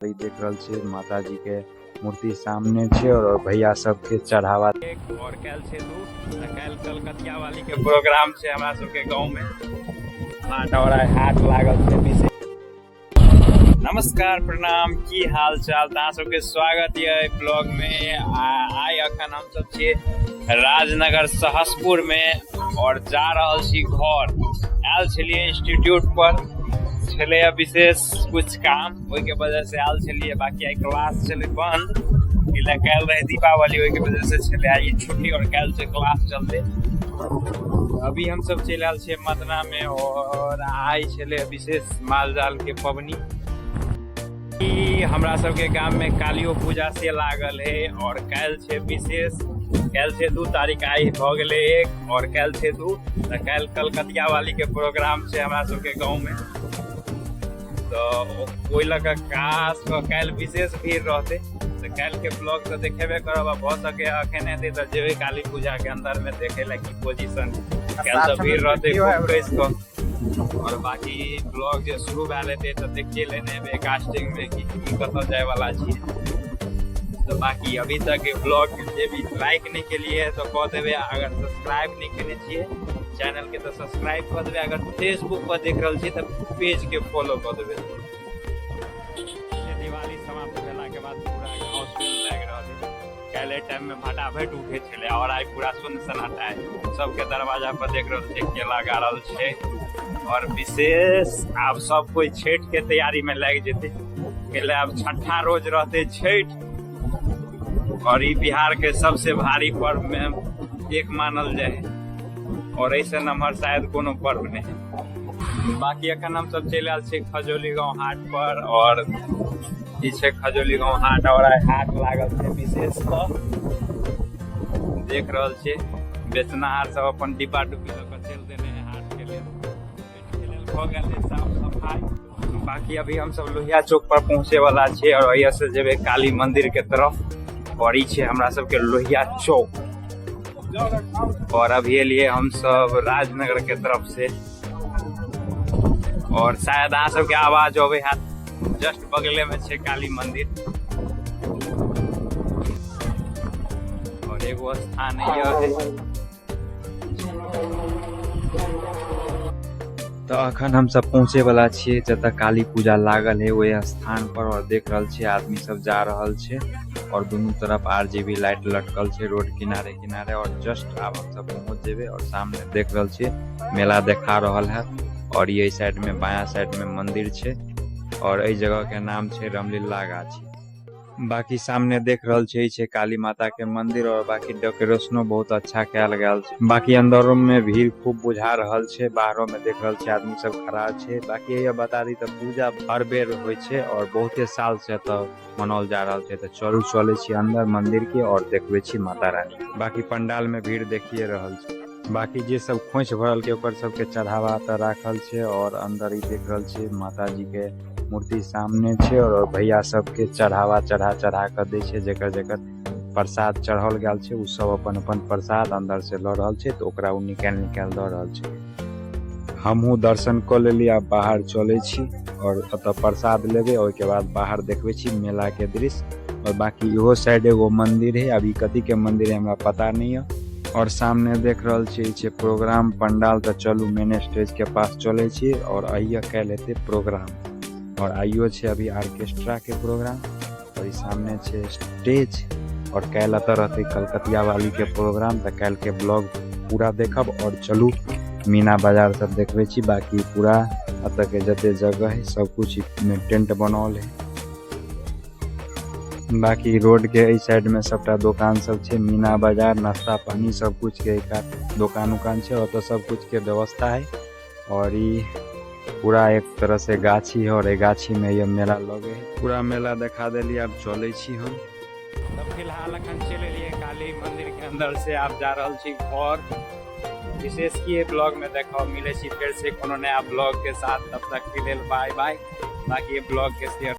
देख रहल छे माता जी के मूर्ति सामने छे और भैया सबके चढ़ावा और कैल छे दू कैल कलकतिया वाली के प्रोग्राम छे हमरा सबके गांव में हाट और हाट लागल छे विशेष। नमस्कार प्रणाम की हाल चाल ता सबके स्वागत है ब्लॉग में। आइ अखन हम सब छे राजनगर सहसपुर में और जा रहल छी घर। आयल छलिए इंस्टीट्यूट पर छले विशेष कुछ काम ओई के वजह से आयल छलिए। बाकी आई क्लास चले बंद इला कैल रहे दीपावली ओई के वजह से छले आई छुट्टी और कैल से क्लास चलते। अभी हम सब चल आयल छे मदना में और आई छले विशेष मालजाल के पबनी। हमरा सबके गांव में कालियो पूजा से लागल है और कैल छे विशेष। कैल से 2 तारीख आई भ गेले 1 और कैल से 2 कैल कलकतिया वाली के प्रोग्राम छे हमरा सबके गांव में। तो कोई लगा खास कैल विशेष भीड़ रहते तो कैल के ब्लॉग तो देखेबे करब। बहुत सके अखने दे तो जेबे काली पूजा के अंदर में देखे लगी पोजीशन कैल सब भीड़ रहते इसको। और बाकी ब्लॉग जो शुरू भले थे तो देखिए लेने कास्टिंग में कि कत जाए वाला छी। तो बाकी अभी तक ब्लॉग जे भी लाइक नहीं के लिए है तो कह देवे। अगर सब्सक्राइब नहीं करे छिए चैनल के तो सब्सक्राइब कर देवे। अगर फेसबुक पर देख रहल छी तो पेज के फॉलो कर देवे। दिवाली समाप्त भेला के बाद पूरा गांव सुन लाग रहल है। काले टाइम में फटाफट उठे छले और आई पूरा सुन सन्नाटा है। सबके दरवाजा पर देख रहल छी केला गाड़ल छे और विशेष अब सब कोई छठ के तैयारी में लग जेते। केले अब छठा रोज रहते छठ और ये बिहार के सबसे भारी पर्व में एक मानल जाए और ऐसे नंबर शायद कोनो पर्व नहीं। बाकी अखन हम सब चल आयल छी खजोली गांव हाट पर और पीछे खजोली गांव हाट और हाट लागल छे विशेष तो देख रहल छी बेचनाहार सब अपन डिब्बा डुब्बी लेकर चल देने हाट के लिए हो गेल साफ सफाई। बाकी अभी हम सब लोहिया चौक पर पहुंचे वाला छे और यहाँ से जेबे काली मंदिर के तरफ और छे हमरा सबके लोहिया चौक। और अभी लिए हम सब राजनगर के तरफ से और शायद आ सबके आवाज होवे हाथ जस्ट बगले में छे काली मंदिर और एगो स्थान है। तो अखन हम सब पहुंचे वाला छिए जतऽ काली पूजा लागल है वही स्थान पर और देख रहल छिए आदमी सब जा रहल छे और दोनों तरफ आरजीबी लाइट लटकल छे रोड किनारे किनारे। और जस्ट अब हम सब पहुंच जेबे और सामने देख रहल छिए मेला देखा रहल है और ये साइड में बायां साइड में मंदिर छे और ए जगह के नाम छे रामलीला गाछी। बाकी सामने देख रहल छे काली माता के मंदिर और बाकी डेकोरेशनो बहुत अच्छा कैल गेल छे। बाकी अंदरों में भीड़ खूब बुझा रहल छे बाहरों में देख रहल छे आदमी सब खड़ा छे। बाकी ये बता दी तो पूजा हर बेर होय छे और बहुते साल से तो मनाल जा रहल छे। तो चलू चले छी अंदर मंदिर के और देखबे छी माता रानी। बाकी पंडाल में भीड़ देखिए रहल छे। बाकी जे सब खोइछ भरल के ऊपर सबके चढ़ावा तो राखल छे और अंदर ही देख रहल छे माता जी के मूर्ति सामने छे और भैया सबके चढ़ावा चढ़ा कर दे छे। जेकर जेकर प्रसाद चढ़ल गेल छे उ सब अपन अपन प्रसाद अंदर से ल रहल छे तो ओकरा उ निकाल द रहल छे। हमहू दर्शन कर लेली अब बाहर चले छी और अत प्रसाद लेबे और के बाद बाहर देखबे छी मेला के दृश्य। और बाकी इहो साइड एगो मंदिर है अभी कथी के मंदिर है हमरा पता नहीं है। और सामने देख रहल छी प्रोग्राम पंडाल। तो चलू मेन स्टेज के पास चले छी और आइए कैल हेते प्रोग्राम और आइयो छे अभी ऑर्केस्ट्रा के प्रोग्राम और ई सामने छे स्टेज और कैल अतर रहते कलकतिया वाली के प्रोग्राम। तो कैल के ब्लॉग पूरा देखब और चलू मीना बाजार सब देखबे छी। बाकी पूरा अत के जते जगह है सब कुछ में टेंट बनल है। बाकी रोड के इस साइड में सबटा दुकान सब छे मीना बाजार नाश्ता पानी सब कुछ के दुकान उकान छे और तो सब कुछ के व्यवस्था है। और ये पूरा एक तरह से गाछी है और एक गाछी में ये मेला लगे है। पूरा मेला देखा देली अब चले छी हम। तब फिलहाल अखन चले लिए काली मंदिर के अंदर से आप जा रहल छी और विशेष की ब्लॉग में देखो मिले छी फिर से कोनो नया ब्लॉग के साथ। तब तक के लिए बाय बाय। बाकी ये ब्लॉग के शेयर